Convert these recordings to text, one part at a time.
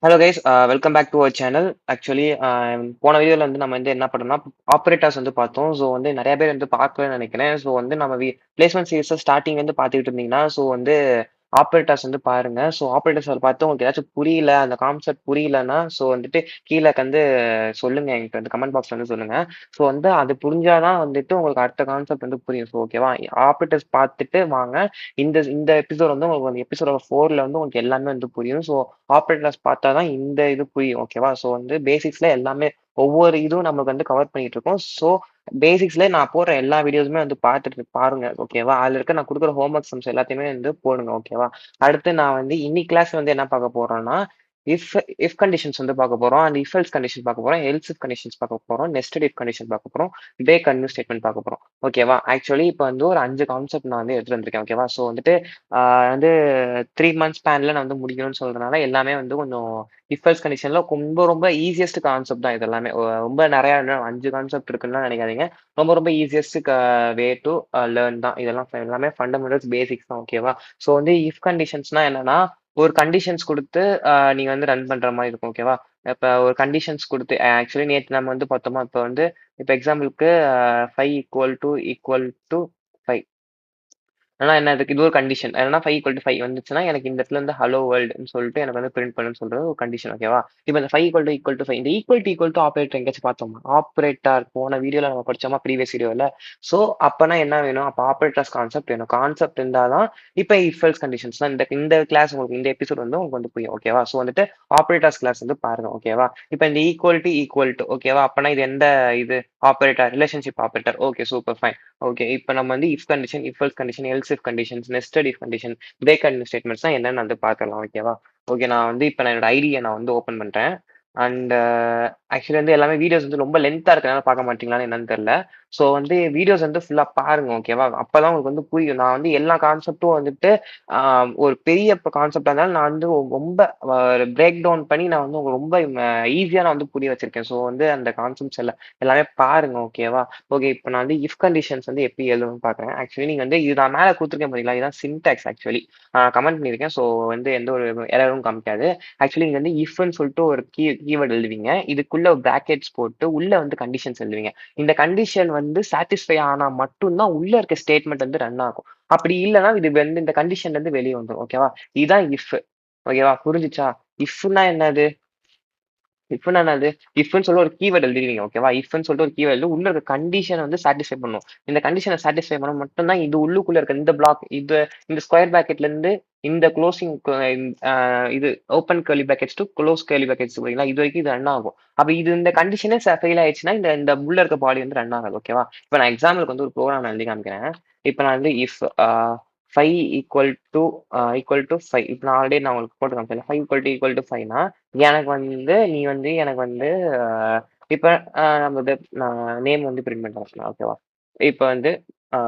Hello guys, welcome back to our channel. Actually போன வீடியோல வந்து நம்ம வந்து என்ன பண்ணோம்னா, ஆப்பரேட்டர்ஸ் வந்து பார்த்தோம். ஸோ வந்து நெறைய பேர் வந்து பார்க்கலன்னு நெனைக்கிறேன். ஸோ வந்து நம்ம பிளேஸ்மெண்ட் சீரிஸ ஸ்டார்ட்டிங்ல இருந்து பார்த்துக்கிட்டு இருந்தீங்கன்னா, ஸோ வந்து ஆப்பரேட்டர்ஸ் வந்து பாருங்க. ஸோ ஆப்பரேட்டர்ஸ் பார்த்து உங்களுக்கு ஏதாச்சும் புரியல, அந்த கான்செப்ட் புரியலன்னா, ஸோ வந்துட்டு கீழ வந்து சொல்லுங்க. என்கிட்ட வந்து கமெண்ட் பாக்ஸ்ல வந்து சொல்லுங்க. ஸோ வந்து அது புரிஞ்சா தான் வந்துட்டு உங்களுக்கு அடுத்த கான்செப்ட் வந்து புரியும். ஸோ ஓகேவா? ஆப்பரேட்டர்ஸ் பார்த்துட்டு வாங்க. இந்த இந்த எபிசோட் வந்து உங்களுக்கு வந்து எபிசோட் 4ல வந்து உங்களுக்கு எல்லாமே வந்து புரியும். ஸோ ஆப்பரேட்டர்ஸ் பார்த்தா தான் இந்த இது புரியும். ஓகேவா? ஸோ வந்து பேசிக்ஸ்ல எல்லாமே ஒவ்வொரு இதுவும் நமக்கு வந்து கவர் பண்ணிட்டு இருக்கோம். ஸோ பேசிக்ஸ்ல நான் போடுற எல்லா வீடியோஸுமே வந்து பார்த்துட்டு பாருங்க. ஓகேவா? அதுல இருக்க நான் குடுக்குற ஹோம் ஒர்க் சம்ஸ் எல்லாத்தையுமே வந்து போடுங்க. ஓகேவா? அடுத்து நான் வந்து இன்னைக்கு கிளாஸ் வந்து என்ன பார்க்க போறோம்னா, இஃப் இஃப் கண்டிஷன்ஸ் வந்து பார்க்க போறோம். அண்ட் இஃப் எல்ஸ் கண்டிஷன் பார்க்க போறோம். எல்ஸ் இஃப் கண்டிஷன்ஸ் பார்க்க போறோம். நெஸ்டட் இஃப் கண்டிஷன் பார்க்க போறோம். பிரேக் கன்டினியூ ஸ்டேட்மெண்ட் பார்க்க போறோம். ஓகேவா? ஆக்சுவலி இப்ப வந்து ஒரு 5 கான்செப்ட் நான் வந்து எடுத்துட்டு வந்திருக்கேன். ஓகேவா? ஸோ வந்துட்டு வந்து 3 மந்த்ஸ் ஸ்பேன்ல நான் வந்து முடிக்கணும்னு சொல்றதுனால எல்லாமே வந்து கொஞ்சம் இஃப் எல்ஸ் கண்டிஷன்ல ரொம்ப ரொம்ப ஈஸியஸ்ட் கான்செப்ட் தான் இது எல்லாமே. ரொம்ப நெறைய 5 கான்செப்ட் இருக்குன்னுலாம் நெனைக்காதீங்க. ரொம்ப ரொம்ப ஈஸியஸ்ட் வே டு லேர்ன் தான். இதெல்லாம் எல்லாமே ஃபண்டமெண்டல்ஸ், பேசிக்ஸ் தான். ஓகேவா? ஸோ வந்து இஃப் கண்டிஷன்ஸ்னா என்னன்னா, ஒரு கண்டிஷன்ஸ் குடுத்து நீங்க வந்து ரன் பண்ற மாரி இருக்கும். ஓகேவா? இப்ப ஒரு கண்டிஷன்ஸ் குடுத்து ஆக்சுவலி நேத்து நம்ம வந்து பார்த்தோமா, இப்ப வந்து இப்ப எக்ஸாம்பிளுக்கு 5 ஈக்குவல் டூ 5. ஆனா என்ன இதுக்கு இது ஒரு கண்டிஷன். என்னன்னா 5 = 5 வந்துச்சுன்னா, எனக்கு இந்த இடத்துல இருந்து ஹலோ வேர்ல்டுன்னு சொல்லிட்டு எனக்கு வந்து பிரிண்ட் பண்ணுன்னு சொல்றது ஒரு கண்டிஷன். ஓகேவா? இப்ப இந்த 5 = 5 இந்த ஈக்குவல் டு ஆப்பரேட்டர் எங்கேயாச்சும் பார்த்தோமா? ஆப்பரேட்டர் போன வீடியோல நம்ம படிச்சோமா ப்ரீவியஸ் வீடியோல. ஸோ அப்பனா என்ன வேணும்? அப்ப ஆப்பரேட்டர்ஸ் கான்செப்ட் வேணும். கான்செப்ட் இருந்தா தான் இப்ப இஃப் எல்ஸ் கண்டிஷன்ஸ் தான் இந்த இந்த கிளாஸ் உங்களுக்கு இந்த எபிசோட் வந்து உங்களுக்கு வந்து புரியும். ஓகேவா? ஸோ வந்துட்டு ஆப்பரேட்டர்ஸ் கிளாஸ் வந்து பாருங்க. ஓகேவா? இப்ப இந்த ஈக்குவல் டு ஓகேவா? அப்பனா இது எந்த இது operator relationship operator. Okay, super fine. Okay. இப்ப நம்ம வந்து if condition, if else condition, else if conditions, nested if condition, break continue statements தான் என்னன்னு வந்து பார்க்கலாம். ஓகேவா? ஓகே. நான் வந்து இப்ப நான் என்னோட ஐடிய நான் வந்து ஓப்பன் பண்றேன். அண்ட் ஆக்சுவலி வந்து எல்லாமே வீடியோஸ் வந்து ரொம்ப லென்த்தா இருக்கனால பார்க்க மாட்டீங்களான்னு என்னன்னு தெரியல. ஸோ வந்து வீடியோஸ் வந்து ஃபுல்லா பாருங்க. ஓகேவா? அப்பதான் உங்களுக்கு வந்து புரியும். நான் வந்து எல்லா கான்செப்ட்டும் வந்துட்டு ஒரு பெரிய கான்செப்ட்டா இருந்தாலும் நான் வந்து ரொம்ப பிரேக் டவுன் பண்ணி நான் வந்து உங்களுக்கு ரொம்ப ஈஸியா நான் வந்து புரிய வச்சிருக்கேன். ஸோ வந்து அந்த கான்செப்ட்ஸ் எல்லாமே பாருங்க. ஓகேவா? ஓகே. இப்ப நான் வந்து இஃப் கண்டிஷன்ஸ் வந்து எப்படி எழுதணும்னு பார்க்குறேன். ஆக்சுவலி நீங்க வந்து இது நான் மேல குடுத்துருக்கேன் பார்த்தீங்களா? இதுதான் சின்டாக்ஸ் ஆக்சுவலி. கமெண்ட் பண்ணியிருக்கேன். ஸோ வந்து எந்த ஒரு எரரும் காமிக்காது. ஆக்சுவலி நீங்க வந்து இஃப்ன்னு சொல்லிட்டு ஒரு கீவேர்ட் எழுதுவீங்க. இதுக்குள்ள பிராக்கெட்ஸ் போட்டு உள்ள வந்து கண்டிஷன்ஸ் எழுதுவீங்க. இந்த கண்டிஷன் வந்து சாட்டிஸ்ஃபை ஆனா மட்டும் தான் உள்ள இருக்க ஸ்டேட்மெண்ட் வந்து ரன் ஆகும். அப்படி இல்லன்னா இது வந்து இந்த கண்டிஷன்ல இருந்து வெளிய வந்துரும். ஓகேவா? இதுதான் இஃப். ஓகேவா? புரிஞ்சுச்சா? இஃப்னா என்னது? இஃப்னா என்னது? இஃப்ன்னு சொல்லி ஒரு கீவேர்ட் எழுதிருவீங்க. ஓகேவா? இஃப்ன்னு சொல்லிட்டு ஒரு கீவேர்ட் எழுதி உள்ள இருக்க கண்டிஷன் வந்து சாட்டிஸ்ஃபை பண்ணும். இந்த கண்டிஷன சாட்டிஸ்ஃபை பண்ணா மட்டும் தான் இது உள்ளுக்குள்ள இருக்க இந்த பிளாக் இந்த ஸ்கொயர் பிராக்கெட்ல இருந்து இந்த குளோசிங் இது open curly brackets to close curly brackets புரியுங்களா? இதுவரைக்கும் இது ரன் ஆகும். அப்ப இது இந்த கண்டிஷனே ஃபெயில் ஆயிடுச்சுன்னா, இந்த இந்த உள்ள இருக்க பாடி வந்து ரன் ஆகாது. ஓகேவா? இப்ப நான் எக்ஸாம்பிளுக்கு வந்து ஒரு ப்ரோகிராம் நான் எழுதி காமிக்கிறேன். இப்ப நான் வந்து இஃப் 5 ஈக்குவல் டூ 5 இப்ப நான் ஆல்ரெடி நான் உங்களுக்கு போட்டு காமிச்சேன்ல. 5 = 5னா எனக்கு வந்து நீ வந்து எனக்கு வந்து அ இப்ப நம்ம நான் நேம் வந்து பிரிண்ட் பண்றேன். ஓகேவா? இப்ப வந்து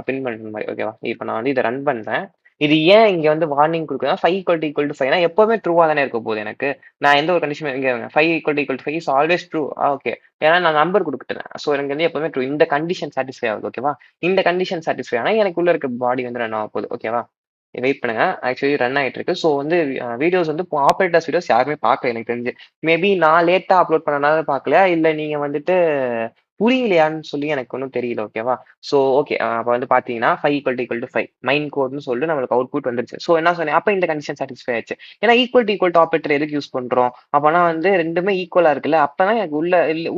பிரிண்ட் பண்ற மாரி ஓகேவா? இப்ப நான் வந்து இத ரன் பண்றேன். இது ஏன் இங்க வந்து வார்னிங் குடுக்குதுன்னா 5 = 5னா எப்பவுமே ட்ரூவா தானே இருக்க போகுது எனக்கு. நான் எந்த ஒரு கண்டிஷன் இங்க 5 = 5 இஸ் ஆல்வேஸ் ட்ரூ. ஓகே. ஏன்னா நான் நம்பர் குடுத்துட்டேன். சோ எனக்கு வந்து எப்பவுமே ட்ரூ. இந்த கண்டிஷன் சாட்டிஸ்ஃபை ஆகுது. ஓகேவா? இந்த கண்டிஷன் சாட்டிஸ்ஃபை ஆனா எனக்குள்ள இருக்க பாடி வந்து ரன் ஆக போகுது. ஓகேவா? வெயிட் பண்ணுங்க. ஆக்சுவலி ரன் ஆயிட்டு இருக்கு. ஸோ வந்து வீடியோஸ் வந்து ஆப்பரேட்டர்ஸ் வீடியோஸ் யாருமே பார்க்கல எனக்கு தெரிஞ்சு. மேபி நான் லேட்டா அப்லோட் பண்ணனால பார்க்கலையா? இல்ல நீங்க வந்துட்டு புரியலையான்னு சொல்லி எனக்கு ஒன்னும் தெரியல. ஓகேவா? So okay. அப்ப வந்து பார்த்தீங்கன்னா 5 = 5 மைன் கோட்ன்னு சொல்லிட்டு நம்மளுக்கு அவுட்புட் வந்துருச்சு. ஸோ என்ன சொன்னேன்? அப்ப இந்த கண்டிஷன் சாட்டிஸ்ஃபை ஆயிடுச்சு. ஏன்னா ஈக்குவல் டு ஆப்பரேட்டர் எதுக்கு யூஸ் பண்றோம்? அப்பனா வந்து 2மே ஈக்குவலா இருக்குல்ல. அப்பதான் எனக்கு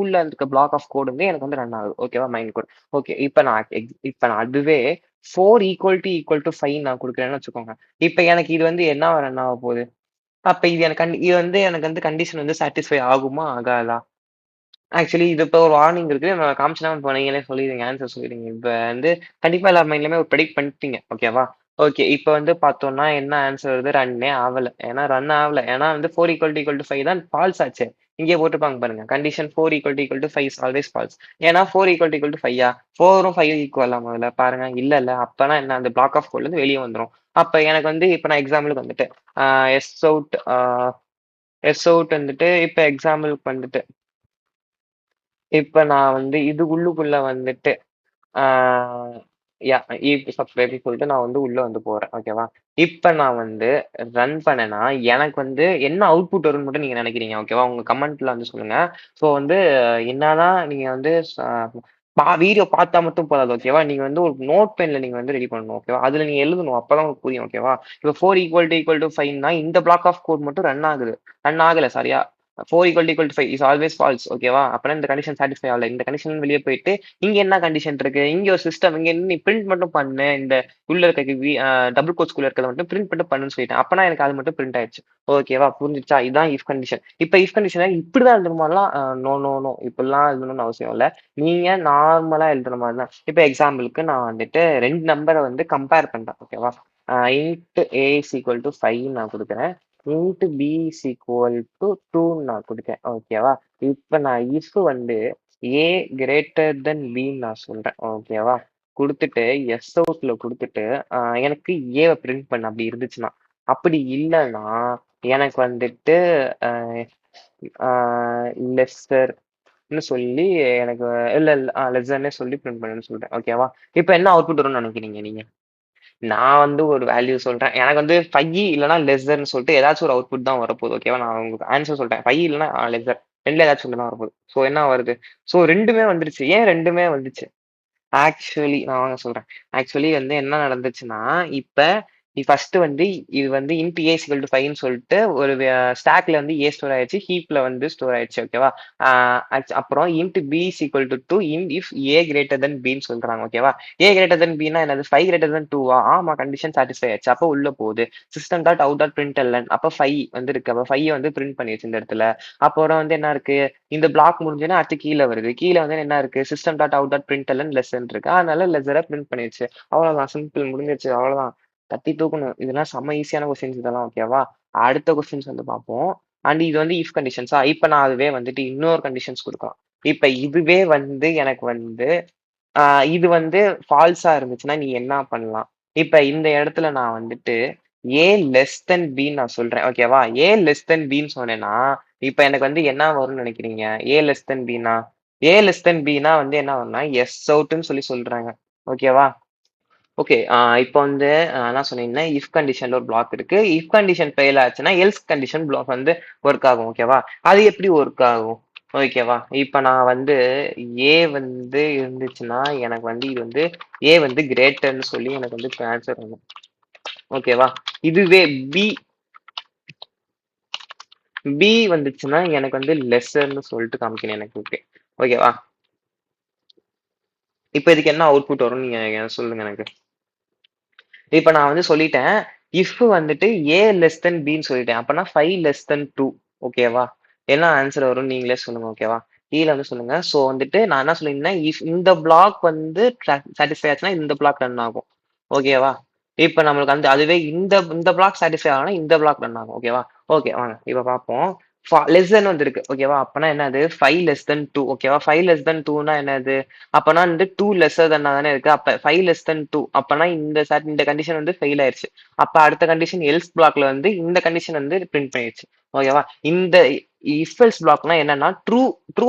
உள்ள இருக்க பிளாக் ஆஃப் கோட் வந்து எனக்கு வந்து ரன் ஆகுது. ஓகேவா? மைன் கோட். ஓகே. இப்ப நான் அதுவே 4 ஈக்குவல் டு 5 நான் குடுக்குறேன்னு வச்சுக்கோங்க. இப்ப எனக்கு இது வந்து என்னவா ரன் ஆக போகுது? அப்ப இது வந்து எனக்கு வந்து கண்டிஷன் வந்து சாட்டிஸ்ஃபை ஆகுமா? ஆகாதா? ஆக்சுவலி இது இப்ப ஒரு வார்னிங் இருக்கு. நான் காமிச்சேன்னா இப்ப நீங்களே சொல்லிடுவீங்க. ஆன்ஸர் சொல்லிடுவீங்க. இப்ப வந்து கண்டிப்பா எல்லார் மைண்ட்லயுமே ஒரு ப்ரெடிக்ட் பண்ணிட்டீங்க. ஓகேவா? ஓகே. இப்ப வந்து பார்த்தோம்னா என்ன ஆன்ஸர் வருது? ரன்னே ஆவல. ரன் ஆவல. ஏன்னா வந்து 4 = 5 தான் ஃபால்ஸ் ஆச்சே. இங்கே போட்டிருப்பாங்க பாருங்க. Condition 4 = 5 is always false. ஏன்னா 4 = 5யா? 4ம் 5ம் ஈக்குவலா முதல்ல பாருங்க. இல்லல்ல. அப்பனா என்ன அந்த பிளாக் ஆஃப் கோட்ல இருந்து வெளிய வந்துரும். அப்ப எனக்கு வந்து இப்ப நான் எக்ஸாம்பிளுக்கு வந்துட்டு அ எஸ் அவுட் அ எஸ் அவுட் வந்துட்டு இப்ப எக்ஸாம்பிளுக்கு வந்துட்டு இப்ப நான் வந்து இது உள்ளுக்குள்ள வந்துட்டு ஆ யா சப்ஸ்கிரைப்ன்னு சொல்லிட்டு நான் வந்து உள்ள வந்து போறேன். ஓகேவா? இப்ப நான் வந்து ரன் பண்ணேன்னா, எனக்கு வந்து என்ன அவுட்புட் வரும்னு மட்டும் நீங்க நினைக்கிறீங்க? ஓகேவா? உங்க கமெண்ட்ல வந்து சொல்லுங்க. ஸோ வந்து என்னதான் நீங்க வந்து வீடியோ பார்த்தா மட்டும் போதாது. ஓகேவா? நீங்க வந்து ஒரு நோட் பென்ல நீங்க வந்து ரெடி பண்ணணும். ஓகேவா? அதுல நீங்க எழுதணும். அப்பதான் உங்களுக்கு புரியும். ஓகேவா? இப்ப 4 = 5ன்னா இந்த பிளாக் ஆஃப் கோட் மட்டும் ரன் ஆகுது. ரன் ஆகல சாரியா. 4 = 5 இஸ் ஆல்வேஸ் ஃபால்ஸ். ஓகேவா? அப்பனா இந்த கண்டிஷன் சாட்டிஸ்ஃபை ஆகல. இந்த கண்டிஷன் வெளிய போயிட்டு இங்க என்ன கண்டிஷன் இருக்கு? இங்க ஒரு சிஸ்டம் இங்க நீ பிரிண்ட் மட்டும் பண்ணு. இந்த உள்ள இருக்க டபுள் கோட்ஸ்குள்ள இருக்கிறத மட்டும் பிரிண்ட் மட்டும் பண்ணுன்னு சொல்லிட்டேன். அப்பனா எனக்கு அது மட்டும் பிரிண்ட் ஆயிடுச்சு. ஓகேவா? புரிஞ்சுச்சா? இதான் இஃப் கண்டிஷன். இப்ப இஃப் கண்டிஷன இப்படிதான் எழுதணுமாலாம் நோ, நோ, நோ. இப்படிலாம் எழுதணும்னு அவசியம் இல்ல. நீங்க நார்மலா எழுதுற மாரி தான். இப்ப எக்ஸாம்பிளுக்கு நான் வந்துட்டு 2 நம்பர வந்து கம்பேர் பண்றேன். ஓகேவா? Int A is equal to 5 நான் குடுக்குறேன். Int B is equal to 2 நான் குடுக்கேன். ஓகேவா? இப்ப நான் இஃப் வந்து A கிரேட்டர் தென் பின்னு நான் சொல்றேன். ஓகேவா? குடுத்துட்டு எஸ் அவுட்ல குடுத்துட்டு எனக்கு ஏவ பிரிண்ட் பண்ணு அப்படி இருந்துச்சுன்னா. அப்படி இல்லன்னா எனக்கு வந்துட்டு அ ஆ லெஸ்ஸர்ன்னு சொல்லி எனக்கு இல்ல, இல்ல லெஸ்ஸர்ன்னே சொல்லி பிரிண்ட் பண்ணுன்னு சொல்றேன். ஓகேவா? இப்ப என்ன அவுட்புட் வரும்னு நினைக்கிறீங்க நீங்க? நான் வந்து ஒரு வேல்யூ சொல்றேன். எனக்கு வந்து 5 இல்லன்னா லெஸ்ஸர்ன்னு சொல்லிட்டு ஏதாச்சும் ஒரு அவுட்புட் தான் வரப்போகுது. ஓகேவா? நான் உங்களுக்கு ஆன்ஸர் சொல்லிட்டேன். 5 இல்லன்னா லெஸ்ஸர். 2ல ஏதாச்சும் ஒண்ணு தான் வரப்போகுது. ஸோ என்ன வருது? ஸோ 2மே வந்துருச்சு. ஏன் 2மே வந்துச்சு? ஆக்சுவலி நான் வாங்க சொல்றேன். ஆக்சுவலி வந்து என்ன நடந்துச்சுன்னா, இப்ப ஃபர்ஸ்ட் வந்து இது வந்து இன்ட் ஏ ஈக்குவல் டூ 5ன்னு சொல்லிட்டு ஒரு ஸ்டாக்ல வந்து ஏ ஸ்டோர் ஆயிடுச்சு. ஹீப்ல வந்து ஸ்டோர் ஆயிடுச்சு. ஓகேவா? ஆ அப்புறம் int B equal to 2 if A greater than பின்னு சொல்றாங்க. ஓகேவா? ஏ கிரேட்டர் தென் பின்னா என்னது? 5 கிரேட்டர் தென் 2வா? ஆமா கண்டிஷன் சாட்டிஸ்ஃபை ஆயிடுச்சு. அப்ப உள்ள போகுது. System dot out dot println அப்ப 5 வந்து இருக்கு. அப்ப 5 வந்து பிரிண்ட் பண்ணிருச்சு இந்த இடத்துல. அப்புறம் வந்து என்ன இருக்கு? இந்த பிளாக் முடிஞ்சோனே அடுத்து கீழ வருது. கீழ வந்து என்ன இருக்கு? System dot out dot println lesson இருக்கு. அதனால லெஸ்ஸர பிரிண்ட் பண்ணிருச்சு. அவ்வளவுதான் சிம்பிள் முடிஞ்சிருச்சு. அவ்வளவுதான். தட்டி தூக்கணும். இதெல்லாம் செம்ம ஈஸியான கொஸ்டின்ஸ் இதெல்லாம் ஓகேவா? அடுத்த கொஸ்டின்ஸ் வந்து பார்ப்போம். அண்ட் இது வந்து இஃப் கண்டிஷன்ஸா? இப்ப நான் அதுவே வந்துட்டு இன்னொரு கண்டிஷன்ஸ் குடுக்கலாம். இப்ப இதுவே வந்து எனக்கு வந்து இது வந்து ஃபால்ஸா இருந்துச்சுன்னா நீ என்ன பண்ணலாம்? இப்ப இந்த இடத்துல நான் வந்துட்டு ஏ லெஸ் தென் பின்னு நான் சொல்றேன். ஓகேவா? ஏ லெஸ் தென் பின்னு சொன்னேன்னா, இப்ப எனக்கு வந்து என்ன வரும்னு நினைக்கிறீங்க? ஏ லெஸ் தென் பின்னா? ஏ லெஸ் தென் பின்னா வந்து என்ன வரும்னா, எஸ் அவுட்ன்னு சொல்லி சொல்றாங்க. ஓகேவா? ஓகே. இப்ப வந்து என்ன சொன்னீங்கன்னா, இஃப் கண்டிஷன்ல ஒரு ப்ளாக் இருக்கு. இஃப் கண்டிஷன் ஃபெயில் ஆச்சுன்னா, எல்ஸ் கண்டிஷன் ப்ளாக் வந்து ஒர்க் ஆகும். ஓகேவா? அது எப்படி ஒர்க் ஆகும்? ஓகேவா? இப்ப நான் வந்து ஏ வந்து இருந்துச்சுன்னா, எனக்கு வந்து இது வந்து ஏ வந்து கிரேட்டர்ன்னு சொல்லி எனக்கு வந்து ஆன்சர் வரும். ஓகேவா? இதுவே பி பி வந்துச்சுன்னா, எனக்கு வந்து லெஸ்ஸர்ன்னு சொல்லிட்டு காமிக்கணும் எனக்கு. ஓகே. ஓகேவா? இப்ப இதுக்கு என்ன அவுட்புட் வரும்னு நீங்க சொல்லுங்க எனக்கு. இப்ப நான் வந்து சொல்லிட்டேன். இஃப் வந்துட்டு ஏ லெஸ் தென் பின்னு சொல்லிட்டேன். அப்பன்னா 5 லெஸ் தென் 2 ஓகேவா? என்ன ஆன்சர் வரும்னு நீங்களே சொல்லுங்க. ஓகேவா? கீழ வந்து சொல்லுங்க. சோ வந்துட்டு நான் என்ன சொல்லியிருந்தேன், இஃப் இந்த பிளாக் வந்து சாட்டிஸ்ஃபை ஆச்சுன்னா இந்த பிளாக் ரன் ஆகும். ஓகேவா? இப்ப நம்மளுக்கு வந்து அதுவே இந்த இந்த பிளாக் சாட்டிஸ்ஃபை ஆகணும்னா இந்த பிளாக் ரன் ஆகும். ஓகேவா? ஓகே வாங்க. இப்ப பார்ப்போம். லெஸ் தென் வந்திருக்கு. ஓகேவா? அப்பன்னா என்னது? 5 லெஸ் தென் 2 ஓகேவா? 5 லெஸ் தென் 2ன்னா என்னது? அப்பனா வந்து 2 லெஸ்ஸர் தென்னா தானே இருக்கு. அப்ப 5 லெஸ் தென் 2 அப்பனா இந்த கண்டிஷன் வந்து ஃபெயில் ஆயிருச்சு. அப்ப அடுத்த கண்டிஷன் எல்ஸ் பிளாக்ல வந்து இந்த கண்டிஷன் வந்து பிரிண்ட் பண்ணிருச்சு. ஓகேவா? இந்த இஃப் எல்ஸ் பிளாக்னா என்னன்னா ட்ரூ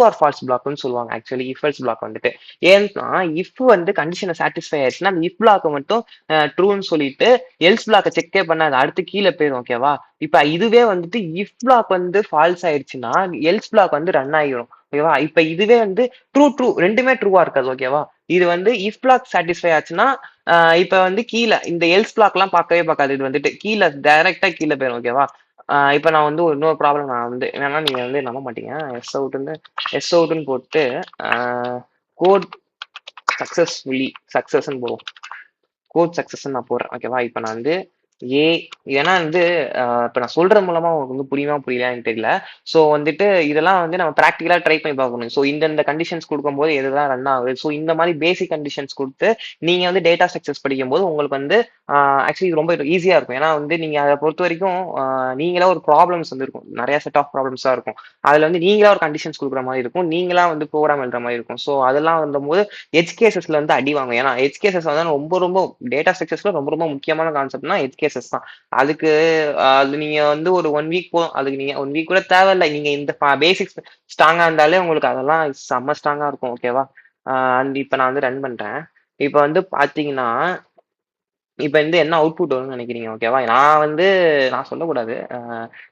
ஆர் ஃபால்ஸ் பிளாக்னு சொல்லுவாங்க. ஆக்சுவலி இஃப் எல்ஸ் பிளாக் வந்துட்டு. ஏன்னா இஃப் வந்து கண்டிஷனை சாட்டிஸ்ஃபை ஆயிடுச்சுன்னா அந்த இஃப் பிளாக் மட்டும் ட்ரூன்னு சொல்லிட்டு எல்ஸ் பிளாக்க செக்கே பண்ணாது. அடுத்து கீழே போயிடும். ஓகேவா? இப்ப இதுவே வந்துட்டு இஃப் பிளாக் வந்து ஃபால்ஸ் ஆயிடுச்சுன்னா எல்ஸ் பிளாக் வந்து ரன் ஆகிரும். ஓகேவா? இப்ப இதுவே வந்து ட்ரூ 2மே ட்ரூவா இருக்காது. ஓகேவா? இது வந்து இஃப் பிளாக் சாட்டிஸ்ஃபை ஆச்சுன்னா இப்ப வந்து கீழ இந்த எல்ஸ் பிளாக் எல்லாம் பார்க்கவே பார்க்காது. இது வந்துட்டு கீழ டைரக்டா கீழ போயிரும். ஓகேவா? இப்ப நான் வந்து இன்னொரு ப்ராப்ளம் நான் வந்து என்னன்னா நீங்க வந்து நம்ப மாட்டீங்க. எஸ் அவுட்ன்னு போட்டு கோட் சக்சஸ்ன்னு போடுவோம். கோட் சக்சஸ் நான் போடுறேன். ஓகேவா? இப்ப நான் வந்து ஏ ஏன்னா வந்து இப்ப நான் சொல்றது மூலமா உங்களுக்கு வந்து புரியுமா புரியலையான்னு தெரியல. சோ வந்துட்டு இதெல்லாம் வந்து நம்ம பிராக்டிகலா ட்ரை பண்ணி பார்க்கணும். சோ இந்த கண்டிஷன்ஸ் குடுக்கும்போது எதுதான் ரன் ஆகுது. சோ இந்த மாரி பேசிக் கண்டிஷன்ஸ் குடுத்து நீங்க வந்து டேட்டா ஸ்ட்ரக்சர்ஸ் படிக்கும்போது உங்களுக்கு வந்து ஆக்சுவலி இது ரொம்ப ஈஸியா இருக்கும். ஏன்னா வந்து நீங்க அத பொறுத்தவரைக்கும் நீங்களா ஒரு ப்ராப்ளம்ஸ் வந்து இருக்கும். நெறைய செட் ஆஃப் ப்ராப்ளம்ஸா இருக்கும். அதுல வந்து நீங்களா ஒரு கண்டிஷன்ஸ் குடுக்குற மாரி இருக்கும். நீங்களா வந்து ப்ரோகிராம் எழுதுற மாரி இருக்கும். சோ அதெல்லாம் வந்தம்போது எட்ஜ் கேஸஸ்ல வந்து அடி வாங்கும். ஏன்னா எட்ஜ் கேஸஸ் வந்து ரொம்ப டேட்டா ஸ்ட்ரக்சர்ஸ்ல ரொம்ப முக்கியமான கான்செப்ட்னா எட்ஜ் கேஸஸ் தான். அதுக்கு அது நீங்க வந்து ஒரு 1 வீக் போதும். அதுக்கு நீங்க 1 வீக் கூட தேவையில்ல. நீங்க இந்த பேசிக்ஸ் ஸ்ட்ராங்கா இருந்தாலே உங்களுக்கு அதெல்லாம் செம்ம ஸ்ட்ராங்கா இருக்கும். ஓகேவா? அண்ட் இப்ப நான் வந்து ரன் பண்றேன். இப்ப வந்து பார்த்தீங்கன்னா, இப்ப வந்து என்ன அவுட்புட் வரும்னு நினைக்கிறீங்க? ஓகேவா? நான் சொல்லக்கூடாது.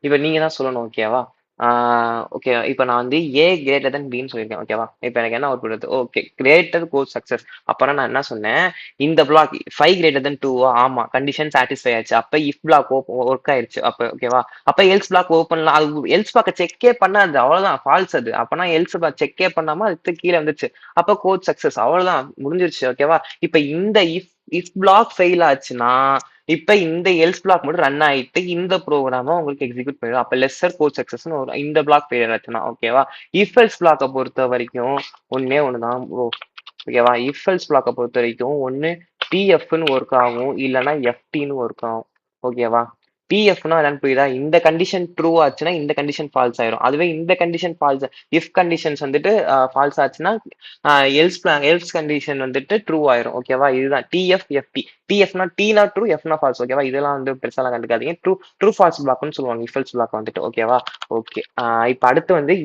இப்ப நீங்க தான் சொல்லணும். ஓகேவா? ஆ ஓகே. இப்ப நான் வந்து ஏ கிரேட்டர் தென் பின்னு சொல்லியிருக்கேன். ஓகேவா? இப்ப எனக்கு என்ன அவுட்புட் வருது? ஓகே. Greater course success. அப்பன்னா நான் என்ன சொன்னேன்? இந்த பிளாக் 5 கிரேட்டர் தென் 2 ஆமா. கண்டிஷன் சாட்டிஸ்ஃபை ஆச்சு. அப்ப இஃப் பிளாக் வொர்க் ஆயிருச்சு. அப்ப ஓகேவா? அப்ப எல்ஸ் பிளாக் ஓப்பன்ல அது எல்ஸ் பிளாக்க செக்கே பண்ணாது. அவ்வளவுதான். ஃபால்ஸ் அது. அப்பன்னா எல்ஸ் பிளாக் செக்கே பண்ணாம அது கீழ வந்துருச்சு. அப்ப கோட் சக்சஸ். அவ்வளவுதான். முடிஞ்சிருச்சு. ஓகேவா? இப்ப இந்த இஃப் பிளாக் ஃபெயில் ஆச்சுன்னா, இப்ப இந்த எல்ஸ் பிளாக் மட்டும் ரன் ஆயிட்டு இந்த ப்ரோகிராம உங்களுக்கு எக்ஸிக்யூட் பண்ணிடும். அப்ப லெஸ்ஸர் கோட் சக்சஸ்னு வரும். இந்த பிளாக் ஃபெயிலியர் ஆச்சுன்னா ஓகேவா? இஃப் எல்ஸ் பிளாக்க பொறுத்த வரைக்கும் ஒண்ணே ஒண்ணுதான் ப்ரோ. ஓகேவா? இஃப் எல்ஸ் பிளாக்க பொறுத்த வரைக்கும் ஒண்ணு டிஎஃப்னு ஒர்க் ஆகும், இல்லைன்னா எஃப்டின்னு ஒர்க் ஆகும். ஓகேவா? டிஎஃப்னா என்னன்னு புரியுதா? இந்த கண்டிஷன் ட்ரூ ஆச்சுன்னா இந்த கண்டிஷன் ஃபால்ஸ் ஆயிரும். அதுவே இந்த கண்டிஷன் ஃபால்ஸ் இஃப் கண்டிஷன்ஸ் வந்துட்டு ஃபால்ஸ் ஆச்சுன்னா எல்ஸ் கண்டிஷன் வந்துட்டு ட்ரூ ஆயிரும். ஓகேவா? இதுதான் டிஎஃப் எஃப்டி. டிஎஃப்னா டீனா ட்ரூ, எஃப்னா ஃபால்ஸ். ஓகேவா? இதெல்லாம் வந்து பெருசாலாம் கண்டுக்காதீங்க. ட்ரூ ட்ரூ ஃபால்ஸ் பிளாக்னு சொல்லுவாங்க. இஃப் எல்ஸ் பிளாக் வந்துட்டு. ஓகேவா? ஓகே. இப்ப அடுத்து வந்து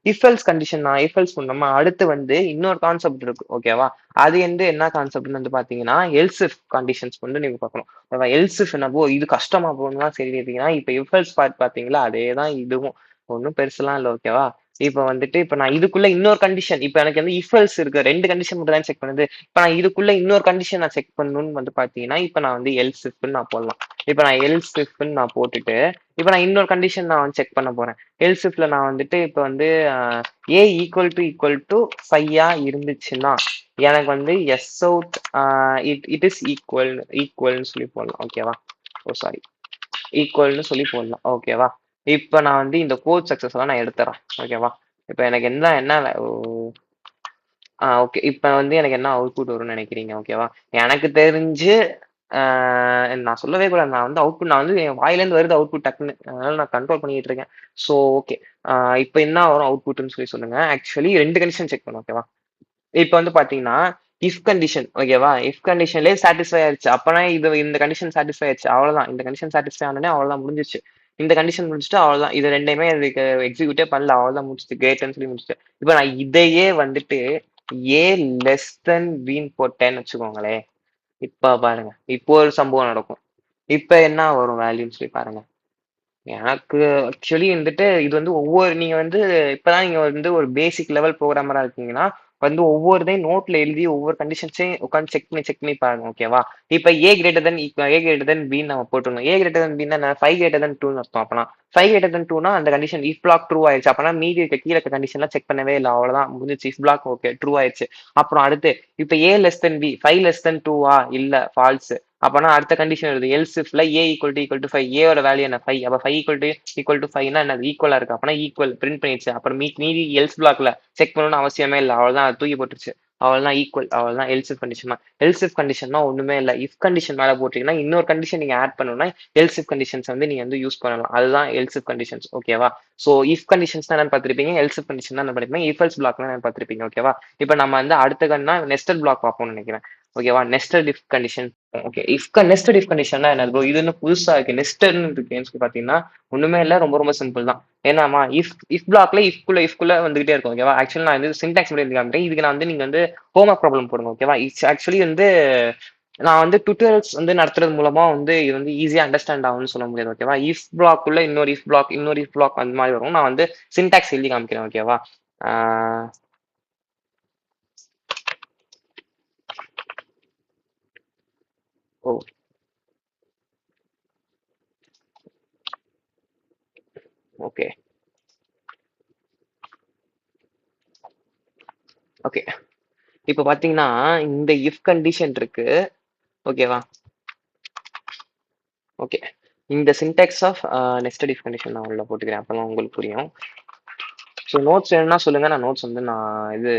இஃப் எல்ஸ் கண்டிஷன் நான் இஃப் எல்ஸ் பண்ணோமா அடுத்து வந்து இன்னொரு கான்செப்ட் இருக்கு. ஓகேவா? அது வந்து என்ன கான்செப்ட்னு வந்து பாத்தீங்கன்னா எல்ஸ் இஃப் கண்டிஷன்ஸ் வந்து நீங்க பார்க்கணும். எல்ஸ் இஃப் என்னவோ இது கஷ்டமா போகணும்லாம் சரி கேட்டீங்கன்னா இப்ப இஃப் எல்ஸ் பார்ட் பாத்தீங்களா அதேதான் இதுவும். ஒன்றும் பெருசுலாம் இல்லை. ஓகேவா? இப்ப வந்துட்டு இப்ப நான் இதுக்குள்ள இன்னொரு கண்டிஷன் இப்ப எனக்கு வந்து இஃப் எல்ஸ் இருக்கு 2 கண்டிஷன் மட்டும் தான் செக் பண்ணுது. இப்ப நான் இதுக்குள்ள இன்னொரு கண்டிஷன் நான் செக் பண்ணணும்னு வந்து பாத்தீங்கன்னா இப்ப நான் வந்து எல்ஸ் இஃப்னு நான் போடலாம். இப்ப நான் எல்ஸ் இஃப்னு நான் போட்டுட்டு இப்ப நான் இன்னொரு கண்டிஷன் நான் செக் பண்ண போறேன். எல்ஸ் இஃப்ல நான் வந்துட்டு இப்ப வந்து ஏ ஈக்குவல் டு 5 இருந்துச்சுன்னா எனக்கு வந்து எஸ் அவுட் இட் இஸ் ஈக்குவல்னு சொல்லி போடலாம். ஓகேவா? ஓ சாரி, ஈக்குவல்னு சொல்லி போடலாம். ஓகேவா? இப்ப நான் வந்து இந்த கோட் சக்சஸ் எல்லாம் நான் எடுத்துறேன். ஓகேவா? இப்ப எனக்கு என்ன ஓகே. இப்ப வந்து எனக்கு என்ன அவுட்புட் வரும்னு நினைக்கிறீங்க? ஓகேவா? எனக்கு தெரிஞ்சு நான் சொல்லவே கூடாது. நான் வந்து என் வாயிலேருந்து வருது அவுட்புட் டக்குன்னு. அதனால நான் கண்ட்ரோல் பண்ணிட்டு இருக்கேன். So okay. இப்ப என்ன வரும் அவுட்புட்ன்னு சொல்லி சொல்லுங்க. ஆக்சுவலி 2 கண்டிஷன் செக் பண்ணும். ஓகேவா? இப்ப வந்து பாத்தீங்கன்னா இஃப் கண்டிஷன். ஓகேவா? இஃப் கண்டிஷன்லயே சாட்டிஸ்ஃபை ஆயிருச்சு. அப்பனா இந்த கண்டிஷன் சாட்டிஸ்ஃபை ஆயிருச்சு. அவ்வளவுதான். இந்த கண்டிஷன் சாட்டிஸ்ஃபை ஆனோனே அவ்வளவுதான் முடிஞ்சிருச்சு. இந்த கண்டிஷன் முடிச்சுட்டு அவ்வளவுதான். இது 2யுமே இதுக்கு எக்ஸிக்யூட்டே பண்ணல. அவ்வளவுதான் முடிச்சுட்டு கிரேட்ன்னு சொல்லி முடிச்சுட்டு. இப்ப நான் இதையே வந்துட்டு ஏ லெஸ் தென் பின்னு போட்டேன்னு வச்சுக்கோங்களேன். இப்ப பாருங்க. இப்போ ஒரு சம்பவம் நடக்கும். இப்ப என்ன வரும் வேல்யூன்னு சொல்லி பாருங்க. எனக்கு ஆக்சுவலி வந்துட்டு இது வந்து நீங்க வந்து இப்பதான் நீங்க வந்து ஒரு பேசிக் லெவல் ப்ரோக்ராமரா இருக்கீங்கன்னா வந்து ஒவ்வொருதையும் நோட்ல எழுதி ஒவ்வொரு கண்டிஷன்ஸையும் உட்காந்து செக் பண்ணி பாருங்க. ஓகேவா? இப்ப ஏ கிரேட்டர் தென் பின்னு நம்ம போட்டுருந்தோம். ஏ கிரேட்டர் தென் பின்னா 5 greater than 2 அர்த்தம். அப்பனா 5 greater than 2னா அந்த கண்டிஷன் இஃப் பிளாக் ட்ரூ ஆயிடுச்சு. அப்பனா மீதி இருக்க கீழே இருக்க கண்டிஷன்லாம் செக் பண்ணவே இல்லை. அவ்வளவுதான் முடிஞ்சிச்சு. இஃப் பிளாக் ஓகே ட்ரூ ஆயிடுச்சு. அப்புறம் அடுத்து இப்ப ஏ லெஸ் தென் பி 5 <2 இல்ல ஃபால்ஸ். அப்பனா அடுத்த கண்டிஷன் வருது எல்ஸ் இஃப்ல ஏ ஈக்குவல் டு 5 ஏயோட வேல்யூ என்ன 5. அப்ப 5 ஈக்குவல் டு 5னா என்ன ஈக்குவலா இருக்கு. அப்பனா ஈக்குவல் பிரிண்ட் பண்ணிடுச்சு. அப்புறம் மீதி எல்ஸ் பிளாக்ல செக் பண்ணணும்னு அவசியமே இல்லை. அவ்வளவுதான் அது தூக்கி போட்டுருச்சு. அவ்வளவுதான் ஈக்குவல். அவ்வளவுதான் else if condition. Else if கண்டிஷன்னா ஒண்ணுமே இல்லை. இஃப் கண்டிஷன் மேல போட்டீங்கன்னா இன்னொரு கண்டிஷன் நீங்க ஆட் பண்ணணும்னா எல்ஸ் இஃப் கண்டிஷன்ஸ் வந்து நீங்க வந்து யூஸ் பண்ணலாம். அதுதான் எல்ஸ் இஃப் கண்டிஷன்ஸ். ஓகேவா? சோ இஃப் கண்டிஷன்ஸ் தான் பார்த்திருப்பீங்க. எல்ஸ் இஃப் கண்டிஷன் தான் படிப்பீங்க. இஃப் எல்ஸ் பிளாக் தான் பார்த்திருப்பீங்க. ஓகேவா? இப்ப நம்ம வந்து அடுத்த கண்ணா நெஸ்டட் பிளாக் பார்ப்போம்னு நினைக்கிறேன். ஓகேவா? Nested if condition. Okay. Nested if கண்டிஷன்னா என்ன ப்ரோ? இது என்ன புதுசா இருக்கு? நெஸ்டட்னு இருக்குன்னு சொல்லி பாத்தீங்கன்னா ஒண்ணுமே இல்ல. ரொம்ப ரொம்ப சிம்பிள் தான். ஏன்னாமா இஃப் பிளாக்ல இஃப்குள்ள வந்துகிட்டே இருக்கும். ஓகேவா? ஆக்சுவலி நான் வந்து சின்டாக்ஸ் மட்டும் எழுதி காமிக்கிறேன். இதுக்கு நான் வந்து நீங்க வந்து ஹோம்ஒர்க் ப்ராப்ளம் போடுங்க. ஓகேவா? இட்ஸ் ஆக்சுவலி வந்து நான் வந்து டுட்டோரியல்ஸ் வந்து நடத்துறது மூலமா வந்து இது வந்து ஈஸியா அண்டர்ஸ்டாண்ட் ஆகும்னு சொல்ல முடியாது. ஓகேவா? இஃப் பிளாக் உள்ள இன்னொரு இஃப் பிளாக் அந்த மாதிரி வரும். நான் வந்து சின்டாக்ஸ் எழுதி காமிக்கிறேன். ஓகேவா? Oh okay. ஓகே. இப்ப பாத்தீங்கன்னா இந்த இஃப் கண்டிஷன் இருக்கு. ஓகேவா? ஓகே. இந்த syntax of nested if condition நான் உள்ள போட்டுக்கிறேன். அப்பதான் உங்களுக்கு புரியும். ஸோ நோட்ஸ் வேணும்னா சொல்லுங்க. நான் நோட்ஸ் வந்து நான் இது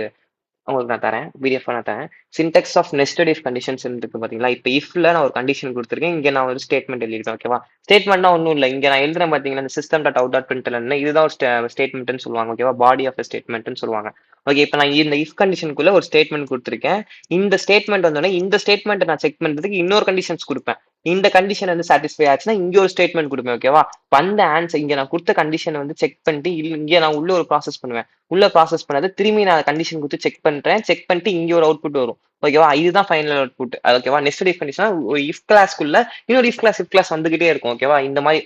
உங்களுக்கு நான் தரேன். பிடிஎஃப் நான் தரேன். Syntax of nested if conditions இருக்கு பாத்தீங்களா? இப்ப இஃப்ல நான் ஒரு கண்டிஷன் கொடுத்துருக்கேன். இங்க நான் ஒரு ஸ்டேட்மெண்ட் எழுதிருக்கேன். ஓகேவா? ஸ்டேட்மெண்ட்னா ஒன்றும் இல்லை. இங்க நான் எழுதுறேன் பாத்தீங்களா? இந்த சிஸ்டம் டாட் அவுட் டாட் பிரிண்டல்னு இதுதான் ஒரு ஸ்டேட்மெண்ட்னு சொல்லுவாங்க. ஓகேவா? பாடி ஆஃப் ஸ்டேட்மெண்ட்னு சொல்லுவாங்க. ஓகே. இப்ப நான் இந்த இஃப் கண்டிஷனுக்குள்ள ஒரு ஸ்டேட்மெண்ட் கொடுத்துருக்கேன். இந்த ஸ்டேட்மெண்ட் வந்தோடனே இந்த ஸ்டேட்மெண்ட் நான் செக் பண்றதுக்கு இன்னொரு கண்டிஷன்ஸ் கொடுப்பேன். இந்த கண்டிஷன் வந்து சாட்டிஸ்ஃபை ஆச்சுன்னா இங்க ஒரு ஸ்டேட்மெண்ட் கொடுப்பேன். ஓகேவா? அந்த ஆன்சர் இங்க நான் கொடுத்த கண்டிஷன் வந்து செக் பண்ணிட்டு இங்க நான் உள்ள ஒரு ப்ராசஸ் பண்ணுவேன். உள்ள ப்ராசஸ் பண்ணது திரும்பி நான் கண்டிஷன் கொடுத்து செக் பண்றேன். செக் பண்ணிட்டு இங்க ஒரு அவுட்புட் வரும். ஓகேவா? இதுதான் ஃபைனல் அவுட்புட். ஓகேவா? நெஸ்டட் இஃப் கண்டிஷன்னா ஒரு இஃப் கிளாஸ்க்குள்ள இன்னொரு இஃப் கிளாஸ் வந்துகிட்டே இருக்கும். ஓகேவா? இந்த மாரி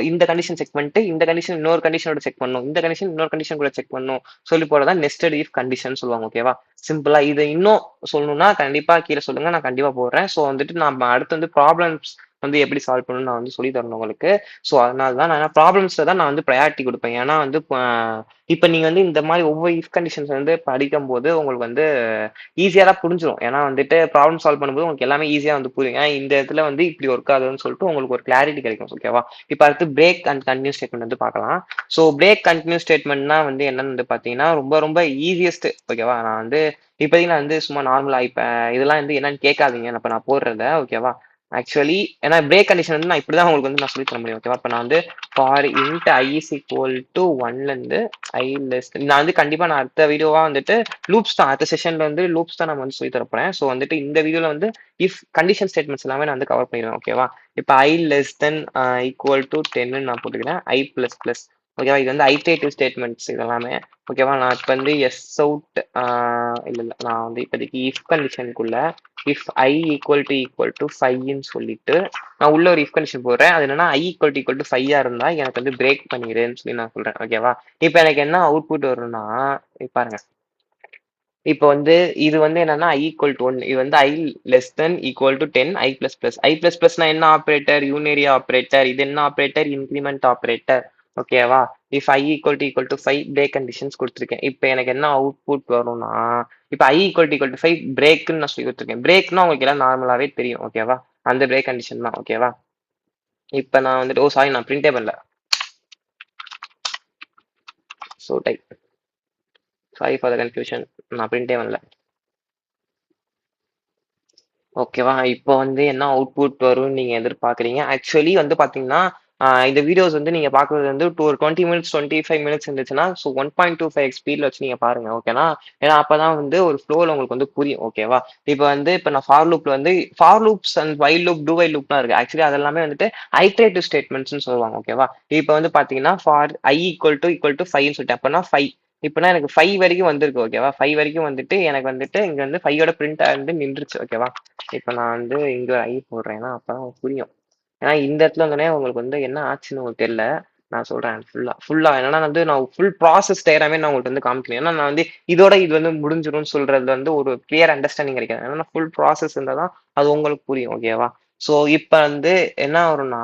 இந்த கண்டிஷன் செக் பண்ணிட்டு, இந்த கண்டிஷன் இன்னொரு கண்டிஷனோட செக் பண்ணணும். இந்த கண்டிஷன் இன்னொரு கண்டிஷன் கூட செக் பண்ணணும். சொல்லி போடுறதான் நெஸ்டட் இஃப் கண்டிஷன் சொல்லுவாங்க. ஓகேவா? சிம்பிளா இத இன்னும் சொல்லணும்னா கண்டிப்பா கீழ சொல்லுங்க. நான் கண்டிப்பா போடுறேன். ஸோ வந்துட்டு நம்ம அடுத்து வந்து ப்ராப்ளம்ஸ் வந்து எப்படி சால்வ் பண்ணணும்னு நான் வந்து சொல்லி தரணும் உங்களுக்கு. ஸோ அதனால தான் நான் ப்ராப்ளம்ஸ்ல தான் நான் வந்து ப்ரையாரிட்டி குடுப்பேன். ஏன்னா வந்து இப்ப நீங்க வந்து இந்த மாரி ஒவ்வொரு இஃப் கண்டிஷன்ஸ் வந்து படிக்கும்போது உங்களுக்கு வந்து ஈஸியா தான் புரிஞ்சிரும். ஏன்னா வந்துட்டு ப்ராப்ளம் சால்வ் பண்ணும்போது உங்களுக்கு எல்லாமே ஈஸியா வந்து புரியும். ஏன்னா இந்த இடத்துல வந்து இப்படி ஒர்க் ஆகுதுன்னு சொல்லிட்டு உங்களுக்கு ஒரு கிளாரிட்டி கிடைக்கும். ஓகேவா? இப்ப அடுத்து பிரேக் அண்ட் கன்டினியூ ஸ்டேட்மெண்ட் வந்து பார்க்கலாம். ஸோ பிரேக் கன்டினியூ ஸ்டேட்மெண்ட்னா வந்து என்னன்னு வந்து பார்த்தீங்கன்னா, ரொம்ப ரொம்ப ஈஸியஸ்ட். ஓகேவா? நான் வந்து இப்போதைக்கு நான் வந்து சும்மா நார்மலா இப்ப இதெல்லாம் வந்து என்னன்னு கேட்காதீங்க. இப்ப நான் போடுறத. ஓகேவா? ஆக்சுவலி ஏன்னா பிரேக் கண்டிஷன் வந்து நான் இப்படிதான் உங்களுக்கு வந்து நான் சொல்லி தர முடியும். ஓகேவா? இப்ப நான் வந்து for int I is equal to 1ல இருந்து ஐ லெஸ் நான் வந்து கண்டிப்பா நான் அடுத்த வீடியோவா வந்துட்டு லூப்ஸ் தான் அடுத்த செஷன்ல வந்து லூப்ஸ் தான் நம்ம வந்து சொல்லி தரப்போறேன். ஸோ வந்துட்டு இந்த வீடியோல வந்து இஃப் கண்டிஷன் ஸ்டேட்மெண்ட்ஸ் எல்லாமே நான் வந்து கவர் பண்ணிடுவேன். ஓகேவா? இப்போ ஐ லெஸ் தென் ஈக்குவல் டு 10 நான் போட்டுக்கிறேன். ஐ பிளஸ் பிளஸ் ஓகேவா? இது வந்து ஐட்ரேட்டிவ் ஸ்டேட்மெண்ட்ஸ் இதெல்லாமே. ஓகேவா? நான் இப்போ வந்து எஸ் அவுட் இல்ல நான் வந்து இப்போதைக்கு இஃப் கண்டிஷனுக்குள்ள இஃப் ஐ ஈக்குவல் டு 5ன்னு சொல்லிட்டு நான் உள்ள ஒரு இஃப் கண்டிஷன் போடுறேன். அது என்னன்னா ஐ ஈக்குவல் டு 5 இருந்தா எனக்கு வந்து பிரேக் பண்ணிடுன்னு சொல்லி நான் சொல்றேன். ஓகேவா? இப்போ எனக்கு என்ன அவுட்புட் வரும்னா பாருங்க. இப்போ வந்து இது வந்து என்னன்னா ஐ ஈக்குவல் டு 1 இது வந்து I less than equal to 10 I plus plus I plus பிளஸ்னா என்ன ஆப்ரேட்டர் யூனேரியா ஆப்ரேட்டர் இது என்ன ஆப்ரேட்டர் இன்க்ரிமெண்ட் ஆப்ரேட்டர் ஓகேவா if I equal to 5 break conditions கொடுத்துருக்கேன் இப்போ எனக்கு என்ன அவுட்புட் வரும்னா இப்போ ஐ ஈக்குவல் டு 5 பிரேக்னு நான் சொல்லி கொடுத்துருக்கேன் பிரேக்னா உங்களுக்கு எல்லாம் நார்மலாவே தெரியும் ஓகேவா அந்த பிரேக் கண்டிஷன் தான் ஓகேவா இப்போ நான் வந்துட்டு ஓ சாரி நான் பிரிண்டே பண்ணல so type sorry for the confusion நான் பிரிண்டே பண்ணல ஓகேவா? இப்போ வந்து என்ன அவுட்புட் வரும்னு நீங்க எதிர்பார்க்குறீங்க? ஆக்சுவலி வந்து பார்த்தீங்கன்னா, இந்த வீடியோஸ் வந்து நீங்க பார்க்குறது வந்து ஒரு 20 மினிட்ஸ், 25 மினிட்ஸ் இருந்துச்சுன்னா, ஸோ 1.25 ஸ்பீட்ல வச்சு நீங்க பாருங்க. ஓகேனா? ஏன்னா அப்பதான் வந்து ஒரு ஃப்ளோல உங்களுக்கு வந்து புரியும். ஓகேவா? இப்ப நான் ஃபார் லூப்ல வந்து for loops and while loop, do while லூப்லாம் இருக்கு. ஆக்சுவலி அதெல்லாமே வந்துட்டு ஐட்ரேட்டிவ் ஸ்டேட்மெண்ட்ஸ்ன்னு சொல்லுவாங்க. ஓகேவா? இப்ப வந்து பார்த்தீங்கன்னா, ஃபார் ஐ ஈக்குவல் டு 5ன்னு சொல்லிட்டேன். அப்பன்னா 5 இப்பனா எனக்கு 5 வரைக்கும் வந்திருக்கு. ஓகேவா? 5 வரைக்கும் வந்துட்டு எனக்கு வந்துட்டு இங்க வந்து 5யோட பிரிண்ட் வந்து நின்றுச்சு. ஓகேவா? இப்ப நான் வந்து இங்க ஐ போடுறேன்னா அப்பதான் உங்களுக்கு புரியும் ஏன்னா இந்த இடத்துல வந்தோடனே உங்களுக்கு வந்து என்ன ஆச்சுன்னு உங்களுக்கு தெரியல நான் சொல்றேன் ஃபுல்லா என்னன்னா வந்து நான் ஃபுல் ப்ராசஸ் டயராமே நான் உங்களுக்கு வந்து காமிக்கணும் ஏன்னா நான் வந்து இதோட இது வந்து முடிஞ்சிரும்னு சொல்றது வந்து ஒரு கிளியர் அண்டர்ஸ்டாண்டிங் கிடைக்காது ஏன்னா ஃபுல் ப்ராசஸ் இருந்தால் தான் அது உங்களுக்கு புரியும் ஓகேவா ஸோ இப்போ வந்து என்ன வரும்னா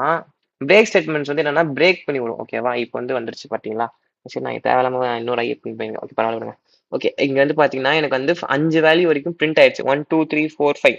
பிரேக் ஸ்டேட்மெண்ட்ஸ் வந்து என்னன்னா பிரேக் பண்ணி விடும் ஓகேவா இப்போ வந்து வந்துருச்சு பாத்தீங்களா சரி நான் தேவையில்லாம இன்னொரு ஐ பின் ஓகே பரவாயில்ல ஓகே இங்க வந்து பாத்தீங்கன்னா எனக்கு வந்து 5 வேல்யூ வரைக்கும் பிரிண்ட் ஆயிடுச்சு 1 2 3 4 5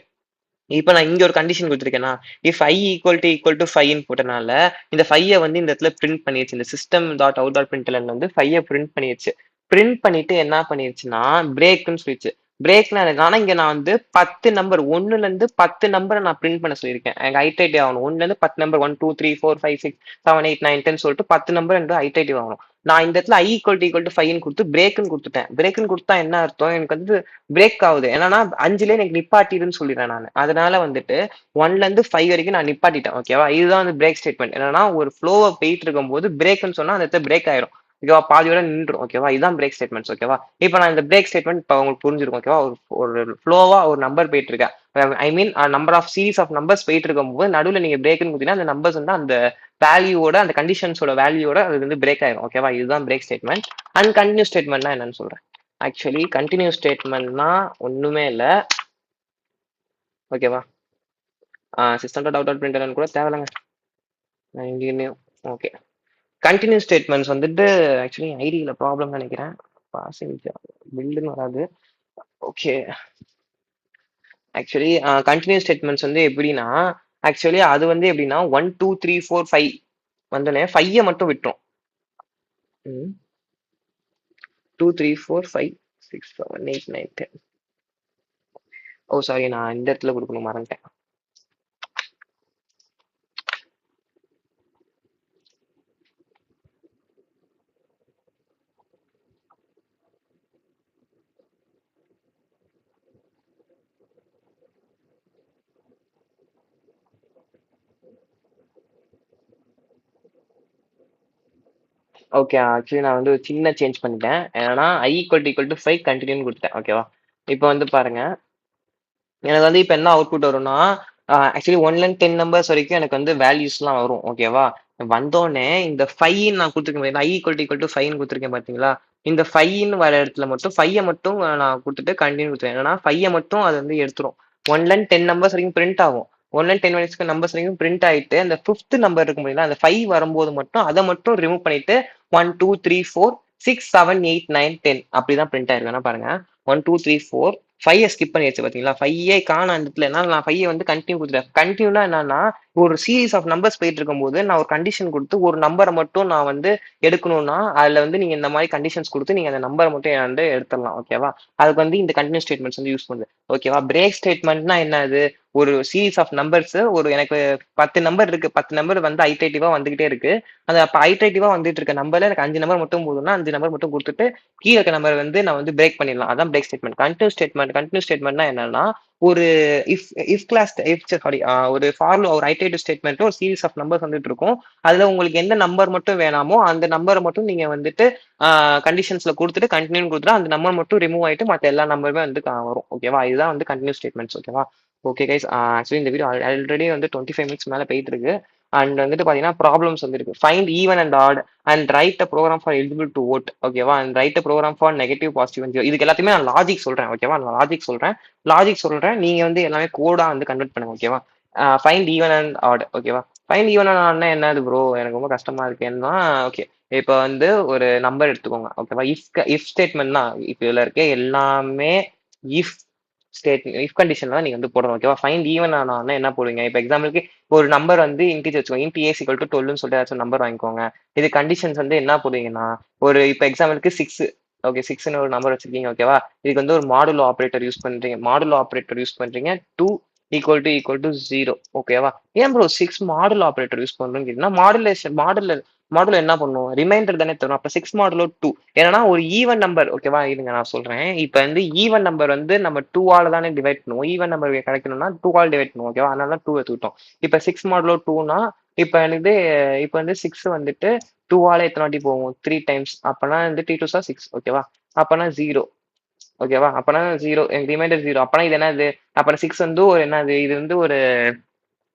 இப்ப நான் இங்க ஒரு கண்டிஷன் கொடுத்துருக்கேன்னா இஃப் ஐ ஈக்குவல் டு 5 போட்டனால இந்த 5 வந்து இந்த இடத்துல பிரிண்ட் பண்ணிருச்சு இந்த system dot out dot print வந்து 5 பிரிண்ட் பண்ணிருச்சு பிரிண்ட் பண்ணிட்டு என்ன பண்ணிருச்சுன்னா பிரேக்னு சொல்லிடுச்சு பிரேக்னா எனக்கு ஆனா இங்க நான் வந்து 10 நம்பர் ஒன்னுல இருந்து 10 நம்பரை நான் பிரிண்ட் பண்ண சொல்லியிருக்கேன் எனக்கு ஐட்ரேட்டிவ் ஆகணும் ஒன்னுல இருந்து 10 நம்பர் 1 2 3 4 5 6 7 8 9 10 சொல்லிட்டு 10 நம்பர் எனக்கு ஐட்ரேட்டிவ் ஆகணும் நான் இந்த இடத்துல ஐ ஈக்குவல் டு 5 கொடுத்து பிரேக்னு கொடுத்துட்டேன் பிரேக்னு கொடுத்தா என்ன அர்த்தம் எனக்கு வந்து பிரேக் ஆகுது என்னன்னா 5ல எனக்கு நிப்பாட்டிடுன்னு சொல்லிடுறேன் நான் அதனால வந்துட்டு 1ல இருந்து 5 வரைக்கும் நான் நிப்பாட்டிட்டேன் ஓகேவா இதுதான் வந்து பிரேக் ஸ்டேட்மெண்ட் என்னன்னா ஒரு ஃப்ளோவை போயிட்டு இருக்கும் போது பிரேக்னு சொன்னா அந்த இடத்துல பிரேக் ஆயிரும் ஓகேவா பாதியோட நின்றும் ஓகேவா இதுதான் பிரேக் ஸ்டேட்மெண்ட்ஸ் ஓகேவா இப்போ நான் இந்த பிரேக் ஸ்டேட்மெண்ட் இப்போ உங்களுக்கு புரிஞ்சிருக்கும் ஓகேவா ஒரு ஃப்ளோவா ஒரு நம்பர் போயிட்டு இருக்கேன் I mean number of series of numbers போயிட்டு இருக்கும் போது நடுவில் நீங்க பிரேக்னு கொடுத்தீங்கன்னா அந்த நம்பர்ஸ் வந்து அந்த வேல்யூவோட அந்த கண்டிஷன்ஸோட வேல்யூவோட அது வந்து பிரேக் ஆயிரும் ஓகேவா இதுதான் பிரேக் ஸ்டேட்மெண்ட் அண்ட் கண்டினியூ ஸ்டேட்மெண்ட்னா என்னன்னு சொல்றேன் ஆக்சுவலி கண்டினியூ ஸ்டேட்மெண்ட்னா ஒண்ணுமே இல்ல ஓகேவா system dot out dot printer கூட தேவையில்லைங்க இங்கேயும் ஓகே கண்டினியூ ஸ்டேட்மெண்ட்ஸ் வந்துட்டு ஆக்சுவலி ஐடியில ப்ராப்ளம் நினைக்கிறேன் பாசிங் பில்டுன்னு வராது ஓகே ஆக்சுவலி கண்டினியூ ஸ்டேட்மெண்ட்ஸ் வந்து எப்படின்னா ஆக்சுவலி அது வந்து எப்படின்னா 1 2 3 4 5 வந்தோடனே 5 மட்டும் விட்டுரும் 2 3 4 5 6 7 8 9 10 ஓ சாரி நான் இந்த இடத்துல கொடுக்கணும் மறந்துட்டேன் ஓகே ஆக்சுவலி நான் வந்து ஒரு சின்ன சேஞ்ச் பண்ணிட்டேன் ஏன்னா ஐ ஈக்குவல் டு 5 கண்டினியூ கொடுத்தேன் ஓகேவா இப்போ வந்து பாருங்க எனக்கு வந்து இப்ப என்ன அவுட்புட் வரும்னா, ஆக்சுவலி 1லேருந்து 10 நம்பர்ஸ் வரைக்கும் எனக்கு வந்து வேல்யூஸ்லாம் வரும். ஓகேவா? வந்தோனே இந்த 5ன்னு நான் குடுத்துருக்கேன் பாத்தீங்களா, i = 5ன்னு குடுத்துருக்கேன் பாத்தீங்களா? இந்த 5ன்னு வர இடத்துல மட்டும் 5ய மட்டும் நான் குடுத்துட்டு கன்டின்யூ குடுத்துருவேன். என்னன்னா 5ய மட்டும் அது வந்து எடுத்துரும். 1லேருந்து 10 நம்பர்ஸ் வரைக்கும் பிரிண்ட் ஆகும். 1லேருந்து 10 வரைக்கும் நம்பர்ஸ் வரைக்கும் பிரிண்ட் ஆயிட்டு, அந்த 5த் நம்பர் இருக்கும் பாத்தீங்களா, அந்த 5 வரும்போது மட்டும் அத மட்டும் ரிமூவ் பண்ணிட்டு 1, 2, 3, 4, 6, 7, 8, 9, 10 அப்படிதான் பிரிண்ட் ஆயிருக்கு. வேணா பாருங்க. 1, 2, 3, 4 5 ஸ்கிப் பண்ணியாச்சு பாத்தீங்களா? 5 காணோம் அந்த இடத்துல. என்னால நான் 5 வந்து கன்டின்யூ குடுத்துட்டேன். கன்டின்யூனா என்னன்னா, ஒரு சீரிஸ் ஆஃப் நம்பர்ஸ் போயிட்டு இருக்கும்போது, நான் ஒரு கண்டிஷன் குடுத்து, ஒரு நம்பர மட்டும் நான் வந்து எடுக்கணும்னா, அதுல வந்து நீங்க இந்த மாரி கண்டிஷன்ஸ் குடுத்து, நீங்க அந்த நம்பர மட்டும் வந்து எடுத்துடலாம். ஓகேவா? அதுக்கு வந்து இந்த கன்டினியூ ஸ்டேட்மெண்ட்ஸ் வந்து யூஸ் பண்ணுது. ஓகேவா? பிரேக் ஸ்டேட்மெண்ட்னா என்னது? ஒரு சீரிஸ் ஆஃப் நம்பர்ஸ் ஒரு எனக்கு 10 நம்பர் இருக்கு. 10 நம்பர் வந்து ஐட்ரேட்டிவா வந்துகிட்டே இருக்கு. அந்த அப்ப ஐட்ரேட்டிவா வந்துட்டு இருக்க நம்பர்ல எனக்கு 5 நம்பர் மட்டும் போதும்னா, 5 நம்பர் மட்டும் குடுத்துட்டு, கீழ இருக்க நம்பர் வந்து நான் வந்து பிரேக் பண்ணிடலாம். அதான் பிரேக் ஸ்டேட்மெண்ட். கன்டினியூ ஸ்டேட்மெண்ட்னா என்னன்னா, ஒரு if if class if sorry ஒரு ஃபார்ல ஒரு ஐட்ரேட்டிவ் ஸ்டேட்மெண்ட்ல ஒரு சீரிஸ் ஆஃப் நம்பர்ஸ் வந்துட்டு இருக்கும். அதுல உங்களுக்கு எந்த நம்பர் மட்டும் வேணாமோ, அந்த நம்பர மட்டும் நீங்க வந்துட்டு கண்டிஷன்ஸ்ல குடுத்துட்டு கன்டினியூன்னு குடுத்துட்டா, அந்த நம்பர் மட்டும் ரிமூவ் ஆயிட்டு மத்த எல்லா நம்பருமே வந்து வரும். ஓகேவா? இதுதான் வந்து கன்டினியூ ஸ்டேட்மெண்ட்ஸ். ஓகேவா? Okay guys. ஆக்சுவலி இந்த வீடியோ ஆல்ரெடி வந்து 25 மினிட்ஸ் மேல போயிட்டு இருக்கு. அண்ட் வந்துட்டு பாத்தீங்கன்னா ப்ராப்ளம்ஸ் வந்துருக்கு. Find even and odd and write a program for eligible to vote. ஓகேவா? And write a program for negative, positive and 0. இதுக்கு எல்லாத்தையுமே நான் லாஜிக் சொல்றேன். ஓகேவா? நான் லாஜிக் சொல்றேன். நீங்க வந்து எல்லாமே கோடா வந்து கன்வெர்ட் பண்ணுங்க. ஓகேவா? Find even and odd. ஓகேவா? ஃபைண்ட் ஈவன் அண்ட் ஆட்னா என்னது ப்ரோ? எனக்கு ரொம்ப கஷ்டமா இருக்கேன்னா, ஓகே. இப்ப வந்து ஒரு நம்பர் எடுத்துக்கோங்க. ஓகேவா? இஃப் ஸ்டேட்மெண்ட் தான். இப்ப இதுல இருக்க எல்லாமே இஃப் இஃப் கண்டிஷன் தான் நீங்க வந்து போடணும். ஓகேவா? ஃபைண்ட் ஈவன் ஆனா என்ன போடுவீங்க? இப்ப எக்ஸாம்பிளுக்கு ஒரு நம்பர் வந்து இன்டிஜர் வச்சுக்கோங்க. இன்ட் ஏ ஈக்குவல் டு 12ன்னு சொல்லிட்டு ஏதாச்சும் நம்பர் வாங்கிக்கோங்க. இது கண்டிஷன்ஸ் வந்து என்ன போடுவீங்கன்னா, ஒரு இப்ப எக்ஸாம்பிளுக்கு 6. ஓகே 6ன்னு ஒரு நம்பர் வச்சிருக்கீங்க. ஓகேவா? இதுக்கு வந்து ஒரு மாடுலோ ஆப்பரேட்டர் யூஸ் பண்றீங்க. 2 ஈக்குவல் டு 0. ஓகேவா? ஏன் ப்ரோ 6 மாடுலோ ஆப்பரேட்டர் யூஸ் பண்றோம்னு கேட்டீங்கன்னா, மாடுல என்ன பண்ணும்? ரிமைண்டர் தானே தரும். அப்ப 6 மாடுலோ 2. ஏன்னா ஒரு ஈவன் நம்பர். ஓகேவா? இருங்க நான் சொல்றேன். இப்ப வந்து ஈவன் நம்பர் வந்து நம்ம 2 ஆல தானே டிவைட் பண்ணுவோம். ஈவன் நம்பர் கிடைக்கணும்னா 2 ஆல் டிவைட் பண்ணுவோம். ஓகேவா? அதனால தான் 2 எடுத்துக்கிட்டோம். இப்ப 6 மாடுலோ 2னா இப்ப வந்து இப்ப வந்து 6 வந்துட்டு 2 ஆல எத்தனை வாட்டி போகும்? 3 டைம்ஸ். அப்பனா வந்து 3 2 6. ஓகேவா? அப்பனா 0. ஓகேவா? அப்பனா 0 ரிமைண்டர் 0. அப்பனா இது என்னது? அப்பனா 6 வந்து ஒரு என்னது? இது வந்து ஒரு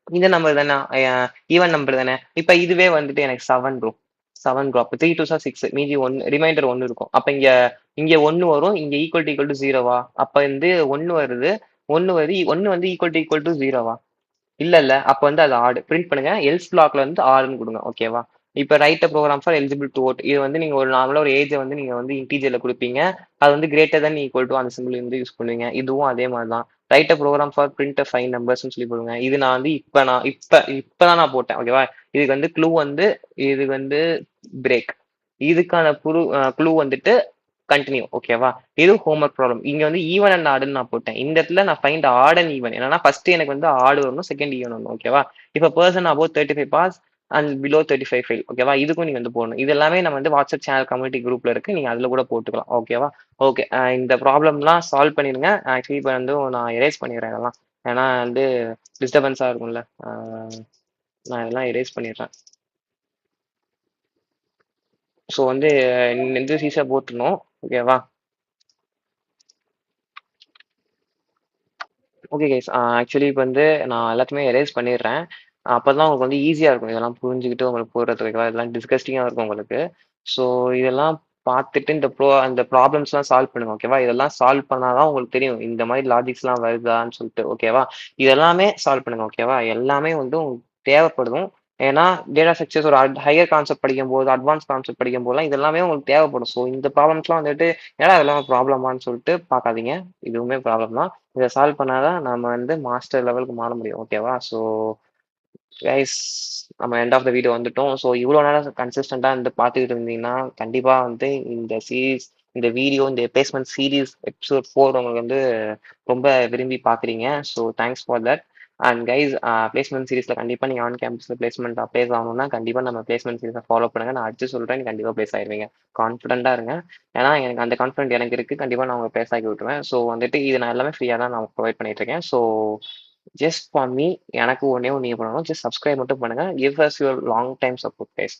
இந்த நம்பர் தானே, ஈவன் நம்பர் தானே. இப்ப இதுவே வந்துட்டு எனக்கு 7 ப்ரோ. 7 ப்ரோ. அப்ப 3 2 6 மீதி 1 ரிமைண்டர் 1 இருக்கும். அப்ப இங்க இங்க 1 வரும். இங்க ஈக்குவல் டு 0வா? அப்ப வந்து 1 வருது. 1 வந்து ஈக்குவல் டு 0வா? இல்ல. அப்ப வந்து அது ஆட். பிரிண்ட் பண்ணுங்க. எல்ஸ் பிளாக்ல வந்து ஆர்ன்னு குடுங்க. ஓகேவா? இப்ப write a program for eligible to vote. இது வந்து நீங்க ஒரு நார்மலா ஒரு ஏஜ வந்து நீங்க வந்து இன்டிஜர்ல குடுப்பீங்க. அது வந்து கிரேட்டர் தென் ஈக்குவல் டு அந்த சிம்பிள் வந்து யூஸ் பண்ணுவீங்க. இதுவும் அதே மாரி தான். Write a program for print a 5 நம்பர்ஸ்ன்னு சொல்லி போடுங்க. இது நான் வந்து இப்ப தான் நான் போட்டேன். ஓகேவா? இதுக்கு வந்து க்ளூ வந்து இது வந்து பிரேக். இதுக்கான க்ளூ வந்துட்டு கன்டின்யூ. ஓகேவா? இது ஹோம்வொர்க் ப்ராப்ளம். இங்க வந்து ஈவன் அண்ட் ஆடுன்னு நான் போட்டேன். இந்த இடத்துல நான் ஃபைண்ட் ஆட் அண்ட் ஈவன். என்னன்னா ஃபர்ஸ்ட் எனக்கு வந்து ஆடு வரணும். செகண்ட் ஈவன் வரணும். ஓகேவா? இப்ப person above 35 pass and below 35 fail. ஓகேவா? இதுக்கும் நீங்க வந்து போடணும். இது எல்லாமே நம்ம வந்து வாட்ஸ்அப் சேனல் கம்யூனிட்டி குரூப்ல இருக்கு. நீங்க அதுல கூட போட்டுக்கலாம். ஓகேவா? ஓகே. இந்த ப்ராப்ளம்லாம் சால்வ் பண்ணிருங்க. ஆக்சுவலி இப்ப வந்து நான் எரேஸ் பண்ணிடுறேன் இதெல்லாம். ஏன்னா வந்து டிஸ்டர்பன்ஸா இருக்கும்ல. நான் இதெல்லாம் எரேஸ் பண்ணிடுறேன். ஸோ வந்து இந்த ஈஸியா போட்டுருணும். ஓகேவா? Okay guys. ஆக்சுவலி இப்ப வந்து நான் எல்லாத்தையுமே எரேஸ் பண்ணிடுறேன். அப்பதான் உங்களுக்கு வந்து ஈஸியா இருக்கும். இதெல்லாம் புரிஞ்சுகிட்டு உங்களுக்கு போடுறதுக்கு இதெல்லாம் டிஸ்கஸ்டிங்கா இருக்கும் உங்களுக்கு. ஸோ இதெல்லாம் பார்த்துட்டு அந்த ப்ராப்ளம்ஸ்லாம் சால்வ் பண்ணுங்க. ஓகேவா? இதெல்லாம் சால்வ் பண்ணாதான் உங்களுக்கு தெரியும். இந்த மாதிரி லாஜிக்ஸ்லாம் வருதான்னு சொல்லிட்டு. ஓகேவா? இதெல்லாமே சால்வ் பண்ணுங்க. ஓகேவா? எல்லாமே வந்து உங்களுக்கு தேவைப்படும். ஏன்னா டேட்டா ஸ்ட்ரக்சர்ஸ் ஒரு ஹையர் கான்செப்ட் படிக்கும்போது, அட்வான்ஸ் கான்செப்ட் படிக்கும்போதெல்லாம் இது எல்லாமே உங்களுக்கு தேவைப்படும். ஸோ இந்த ப்ராப்ளம்ஸ்லாம் வந்துட்டு ஏன்னா இதெல்லாம் ப்ராப்ளமான்னு சொல்லிட்டு பார்க்காதீங்க. இதுவுமே ப்ராப்ளம் தான். இத சால்வ் பண்ணாதான் நம்ம வந்து மாஸ்டர் லெவலுக்கு மாற முடியும். ஓகேவா? ஸோ கைஸ் நம்ம எண்ட் ஆஃப் த வீடியோ வந்துட்டோம். ஸோ இவ்வளோ நேரம் கன்சிஸ்டண்டா வந்து பார்த்துக்கிட்டு இருந்தீங்கன்னா, கண்டிப்பா வந்து இந்த வீடியோ, இந்த பேஸ்மெண்ட் சீரிஸ் எபிசோட் 4 உங்களுக்கு வந்து ரொம்ப விரும்பி பார்க்குறீங்க. So thanks for that. And guys placement சீரிஸ்ல கண்டிப்பா நீங்க ஆன் கேம்பஸ்ல பிளேஸ்மெண்ட் அப்ளை ஆகணும்னா, கண்டிப்பா நம்ம பிளேஸ்மெண்ட் சீரிஸை ஃபாலோ பண்ணுங்க. நான் அடிச்சு சொல்றேன். நீங்க கண்டிப்பா பிளேஸ் ஆயிருவீங்க. கான்ஃபிடென்ட்டா இருங்க. ஏன்னா எனக்கு அந்த கான்ஃபிடென்ட் எனக்கு இருக்கு. கண்டிப்பா நான் உங்களை பிளேஸ் ஆக்கி விட்டுருவேன். ஸோ வந்துட்டு இது நான் எல்லாமே ஃப்ரீயா தான் நான் ப்ரொவைட் பண்ணிட்டு இருக்கேன். ஸோ ஜஸ்ட் ஃபார் மீ எனக்கு ஒண்ணே ஒண்ணு நீங்க பண்ணணும். ஜஸ்ட் சப்ஸ்கிரைப் மட்டும் பண்ணுங்க. Give us your long time support guys.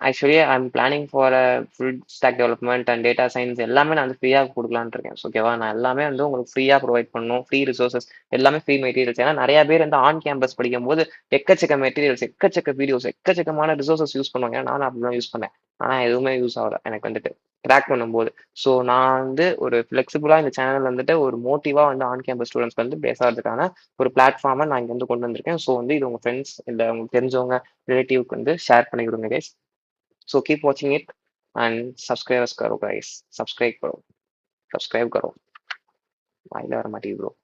Actually I am planning for full stock development and data science எல்லாமே நான் வந்து ஃப்ரீயாக கொடுக்கலான்னு இருக்கேன். ஓகேவா? நான் எல்லாமே வந்து உங்களுக்கு ஃப்ரீயா ப்ரொவைட் பண்ணணும். ஃப்ரீ ரிசோர்ஸஸ் எல்லாமே ஃப்ரீ மெட்டீரியல்ஸ். ஏன்னா நெறைய பேர் வந்து ஆன் கேம்பஸ் படிக்கும்போது எக்கச்சக்க மெட்டீரியல்ஸ், எக்கச்சக்க வீடியோஸ், எக்கச்சக்கமான ரிசோர்ஸஸ் யூஸ் பண்ணுவாங்க. நானும் அப்படிதான் யூஸ் பண்ணேன். ஆனா எதுவுமே யூஸ் ஆகல எனக்கு வந்துட்டு கிராக் பண்ணும்போது. ஸோ நான் வந்து ஒரு ஃப்ளெக்சிபிளா இந்த சேனல் வந்துட்டு ஒரு மோட்டிவா வந்து ஆன் கேம்பஸ் ஸ்டூடெண்ட்ஸ்க்கு வந்து பேசுறதுக்கான ஒரு பிளாட்ஃபார்மை நான் இங்க வந்து கொண்டு வந்திருக்கேன். ஸோ வந்து இது உங்க ஃப்ரெண்ட்ஸ் இல்ல உங்களுக்கு தெரிஞ்சவங்க ரிலேட்டிவ்க்கு வந்து ஷேர் பண்ணி விடுங்க கைஸ். ஸோ கீப் வாட்சிங் இட் एंड सब्सक्राइब करो गाइस. सब्सक्राइब करो. सब्सक्राइब करो. वाइल और मटी ब्रो.